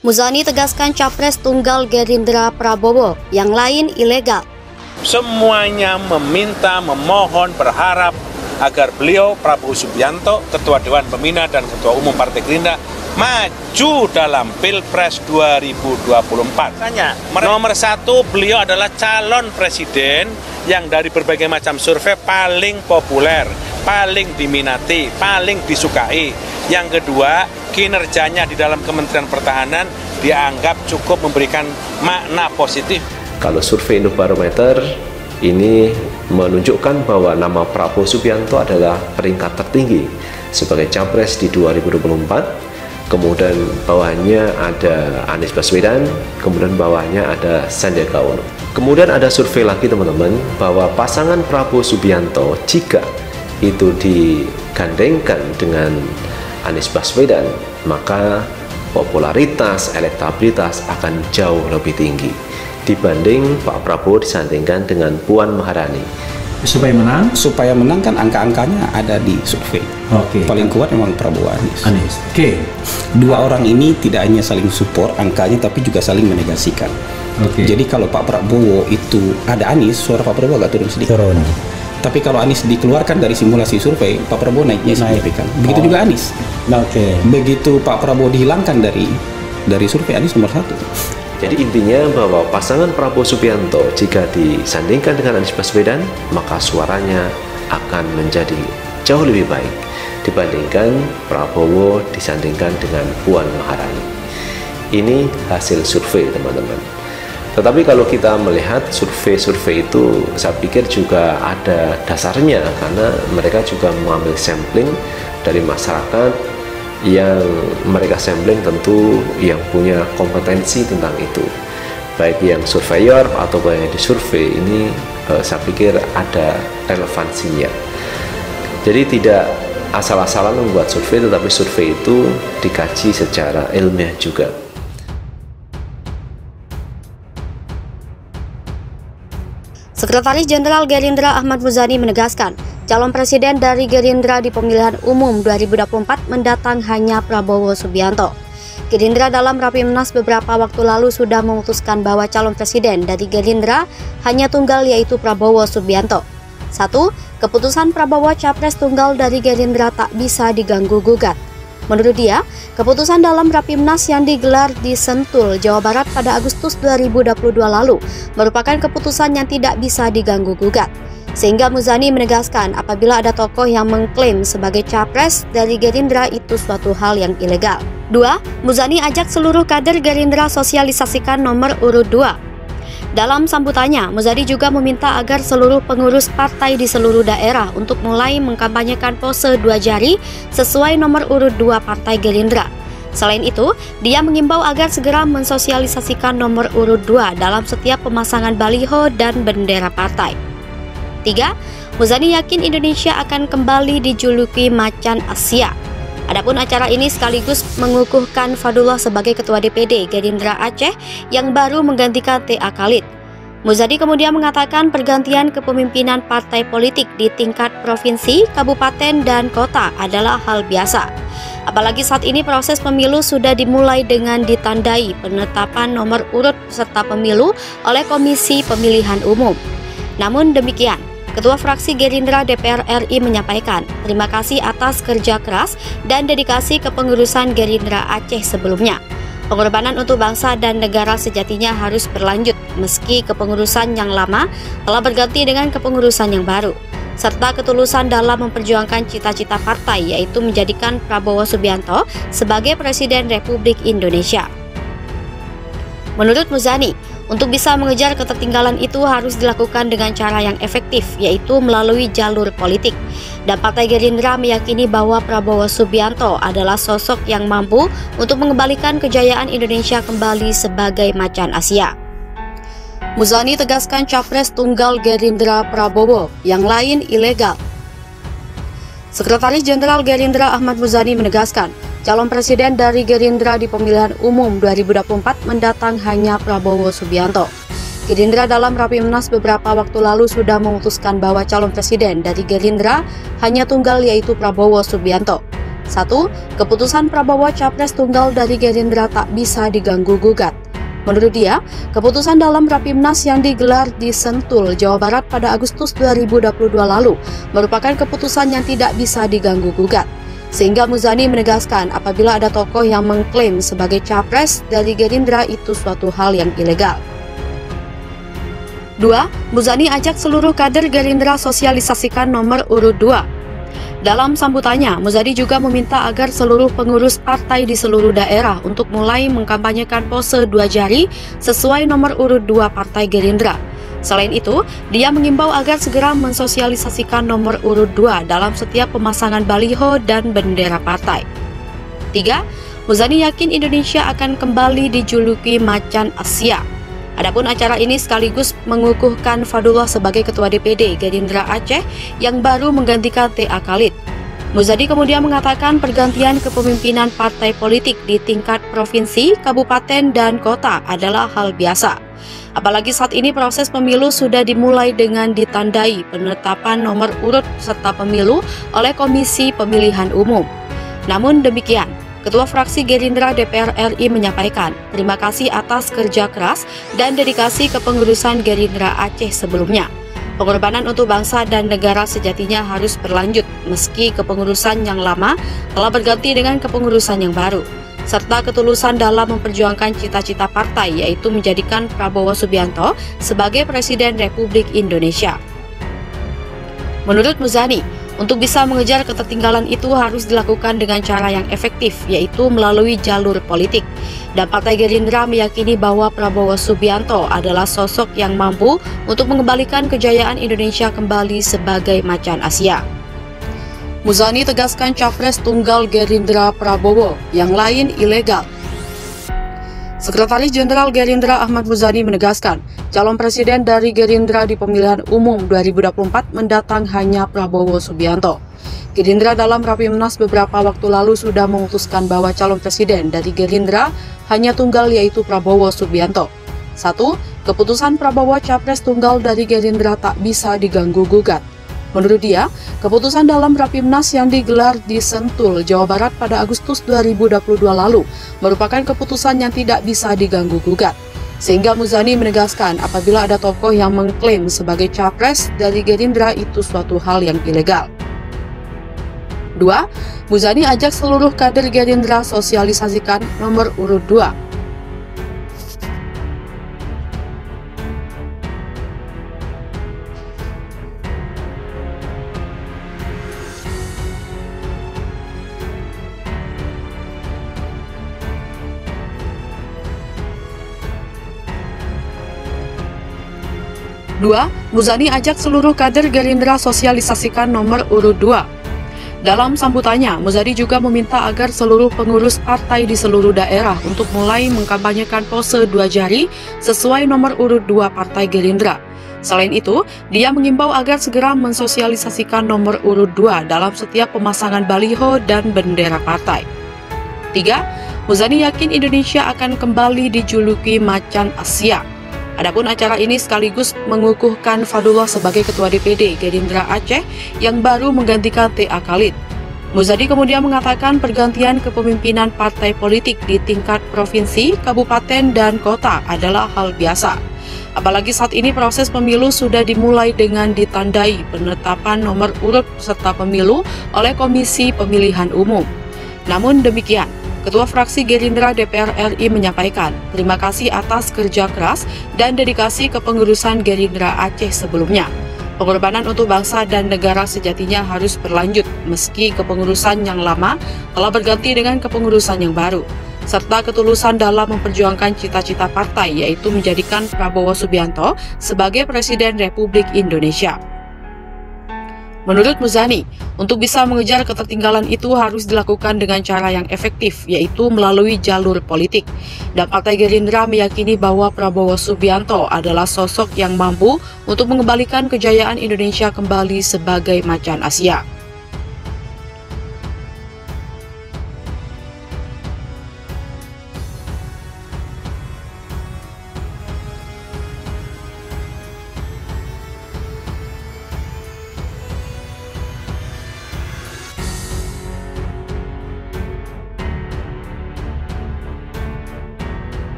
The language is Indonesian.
Muzani tegaskan capres tunggal Gerindra Prabowo, yang lain ilegal. Semuanya meminta, memohon, berharap agar beliau Prabowo Subianto, Ketua Dewan Pembina dan Ketua Umum Partai Gerindra, maju dalam Pilpres 2024. Nomor satu, beliau adalah calon presiden yang dari berbagai macam survei paling populer, paling diminati, paling disukai. Yang kedua, kinerjanya di dalam Kementerian Pertahanan dianggap cukup memberikan makna positif. Kalau survei Indobarometer ini menunjukkan bahwa nama Prabowo Subianto adalah peringkat tertinggi sebagai capres di 2024. Kemudian bawahnya ada Anies Baswedan, kemudian bawahnya ada Sandiaga Uno. Kemudian ada survei lagi teman-teman bahwa pasangan Prabowo Subianto jika itu digandengkan dengan Anies Baswedan, maka popularitas, elektabilitas akan jauh lebih tinggi dibanding Pak Prabowo disandingkan dengan Puan Maharani. Supaya menang? Supaya menang kan angka-angkanya ada di survei. Paling kuat memang Prabowo Anies. Dua orang ini tidak hanya saling support angkanya, tapi juga saling menegasikan. Jadi kalau Pak Prabowo itu ada Anies, suara Pak Prabowo agak turun sedikit. Tapi kalau Anies dikeluarkan dari simulasi survei, Pak Prabowo naiknya signifikan. Begitu juga Anies. Begitu Pak Prabowo dihilangkan dari survei, Anies nomor satu. Jadi intinya bahwa pasangan Prabowo Subianto jika disandingkan dengan Anies Baswedan, maka suaranya akan menjadi jauh lebih baik dibandingkan Prabowo disandingkan dengan Puan Maharani. Ini hasil survei teman-teman. Tetapi kalau kita melihat survei-survei itu, saya pikir juga ada dasarnya karena mereka juga mengambil sampling dari masyarakat yang mereka sampling tentu yang punya kompetensi tentang itu. Baik yang surveyor atau yang disurvei ini saya pikir ada relevansinya. Jadi tidak asal-asalan membuat survei, tetapi survei itu dikaji secara ilmiah juga. Sekretaris Jenderal Gerindra Ahmad Muzani menegaskan, calon presiden dari Gerindra di pemilihan umum 2024 mendatang hanya Prabowo Subianto. Gerindra dalam Rapimnas beberapa waktu lalu sudah memutuskan bahwa calon presiden dari Gerindra hanya tunggal, yaitu Prabowo Subianto. 1. Keputusan Prabowo capres tunggal dari Gerindra tak bisa diganggu-gugat. Menurut dia, keputusan dalam Rapimnas yang digelar di Sentul, Jawa Barat pada Agustus 2022 lalu merupakan keputusan yang tidak bisa diganggu-gugat. Sehingga Muzani menegaskan apabila ada tokoh yang mengklaim sebagai capres dari Gerindra itu suatu hal yang ilegal. 2. Muzani ajak seluruh kader Gerindra sosialisasikan nomor urut 2. Dalam sambutannya, Muzani juga meminta agar seluruh pengurus partai di seluruh daerah untuk mulai mengkampanyekan pose 2 jari sesuai nomor urut 2 Partai Gerindra. Selain itu, dia mengimbau agar segera mensosialisasikan nomor urut 2 dalam setiap pemasangan baliho dan bendera partai. 3. Muzani yakin Indonesia akan kembali dijuluki macan Asia. Adapun acara ini sekaligus mengukuhkan Fadullah sebagai Ketua DPD Gerindra Aceh yang baru menggantikan T.A. Khalid. Muzani kemudian mengatakan pergantian kepemimpinan partai politik di tingkat provinsi, kabupaten, dan kota adalah hal biasa. Apalagi saat ini proses pemilu sudah dimulai dengan ditandai penetapan nomor urut peserta pemilu oleh Komisi Pemilihan Umum. Namun demikian, Ketua Fraksi Gerindra DPR RI menyampaikan terima kasih atas kerja keras dan dedikasi kepengurusan Gerindra Aceh sebelumnya. Pengorbanan untuk bangsa dan negara sejatinya harus berlanjut meski kepengurusan yang lama telah berganti dengan kepengurusan yang baru, serta ketulusan dalam memperjuangkan cita-cita partai yaitu menjadikan Prabowo Subianto sebagai Presiden Republik Indonesia. Menurut Muzani, untuk bisa mengejar ketertinggalan itu harus dilakukan dengan cara yang efektif, yaitu melalui jalur politik. Dan Partai Gerindra meyakini bahwa Prabowo Subianto adalah sosok yang mampu untuk mengembalikan kejayaan Indonesia kembali sebagai macan Asia. Muzani tegaskan capres tunggal Gerindra Prabowo, yang lain ilegal. Sekretaris Jenderal Gerindra Ahmad Muzani menegaskan, calon presiden dari Gerindra di pemilihan umum 2024 mendatang hanya Prabowo Subianto. Gerindra dalam Rapimnas beberapa waktu lalu sudah memutuskan bahwa calon presiden dari Gerindra hanya tunggal, yaitu Prabowo Subianto. 1. Keputusan Prabowo Capres tunggal dari Gerindra tak bisa diganggu-gugat. Menurut dia, keputusan dalam Rapimnas yang digelar di Sentul, Jawa Barat pada Agustus 2022 lalu merupakan keputusan yang tidak bisa diganggu-gugat. Sehingga Muzani menegaskan apabila ada tokoh yang mengklaim sebagai capres dari Gerindra itu suatu hal yang ilegal. 2. Muzani ajak seluruh kader Gerindra sosialisasikan nomor urut 2. Dalam sambutannya, Muzani juga meminta agar seluruh pengurus partai di seluruh daerah untuk mulai mengkampanyekan pose 2 jari sesuai nomor urut 2 Partai Gerindra. Selain itu, dia mengimbau agar segera mensosialisasikan nomor urut 2 dalam setiap pemasangan baliho dan bendera partai. 3. Muzani yakin Indonesia akan kembali dijuluki macan Asia. Adapun acara ini sekaligus mengukuhkan Fadullah sebagai Ketua DPD Gerindra Aceh yang baru menggantikan T.A. Khalid. Muzani kemudian mengatakan pergantian kepemimpinan partai politik di tingkat provinsi, kabupaten, dan kota adalah hal biasa. Apalagi saat ini proses pemilu sudah dimulai dengan ditandai penetapan nomor urut peserta pemilu oleh Komisi Pemilihan Umum. Namun demikian, Ketua Fraksi Gerindra DPR RI menyampaikan terima kasih atas kerja keras dan dedikasi kepengurusan Gerindra Aceh sebelumnya. Pengorbanan untuk bangsa dan negara sejatinya harus berlanjut meski kepengurusan yang lama telah berganti dengan kepengurusan yang baru, serta ketulusan dalam memperjuangkan cita-cita partai yaitu menjadikan Prabowo Subianto sebagai Presiden Republik Indonesia. Menurut Muzani, untuk bisa mengejar ketertinggalan itu harus dilakukan dengan cara yang efektif, yaitu melalui jalur politik. Dan Partai Gerindra meyakini bahwa Prabowo Subianto adalah sosok yang mampu untuk mengembalikan kejayaan Indonesia kembali sebagai macan Asia. Muzani tegaskan capres tunggal Gerindra Prabowo, yang lain ilegal. Sekretaris Jenderal Gerindra Ahmad Muzani menegaskan, calon presiden dari Gerindra di pemilihan umum 2024 mendatang hanya Prabowo Subianto. Gerindra dalam Rapimnas beberapa waktu lalu sudah memutuskan bahwa calon presiden dari Gerindra hanya tunggal yaitu Prabowo Subianto. 1. Keputusan Prabowo Capres tunggal dari Gerindra tak bisa diganggu-gugat. Menurut dia, keputusan dalam Rapimnas yang digelar di Sentul, Jawa Barat pada Agustus 2022 lalu merupakan keputusan yang tidak bisa diganggu-gugat. Sehingga Muzani menegaskan apabila ada tokoh yang mengklaim sebagai capres dari Gerindra itu suatu hal yang ilegal. 2. Muzani ajak seluruh kader Gerindra sosialisasikan nomor urut 2. 2. Muzani ajak seluruh kader Gerindra sosialisasikan nomor urut 2. Dalam sambutannya, Muzani juga meminta agar seluruh pengurus partai di seluruh daerah untuk mulai mengkampanyekan pose 2 jari sesuai nomor urut 2 Partai Gerindra. Selain itu, dia mengimbau agar segera mensosialisasikan nomor urut 2 dalam setiap pemasangan baliho dan bendera partai. 3. Muzani yakin Indonesia akan kembali dijuluki macan Asia. Adapun acara ini sekaligus mengukuhkan Fadullah sebagai Ketua DPD Gerindra Aceh yang baru menggantikan T.A. Khalid. Muzani kemudian mengatakan pergantian kepemimpinan partai politik di tingkat provinsi, kabupaten, dan kota adalah hal biasa. Apalagi saat ini proses pemilu sudah dimulai dengan ditandai penetapan nomor urut peserta pemilu oleh Komisi Pemilihan Umum. Namun demikian, Ketua Fraksi Gerindra DPR RI menyampaikan terima kasih atas kerja keras dan dedikasi kepengurusan Gerindra Aceh sebelumnya. Pengorbanan untuk bangsa dan negara sejatinya harus berlanjut meski kepengurusan yang lama telah berganti dengan kepengurusan yang baru, serta ketulusan dalam memperjuangkan cita-cita partai yaitu menjadikan Prabowo Subianto sebagai Presiden Republik Indonesia. Menurut Muzani, untuk bisa mengejar ketertinggalan itu harus dilakukan dengan cara yang efektif, yaitu melalui jalur politik. Dan Partai Gerindra meyakini bahwa Prabowo Subianto adalah sosok yang mampu untuk mengembalikan kejayaan Indonesia kembali sebagai macan Asia.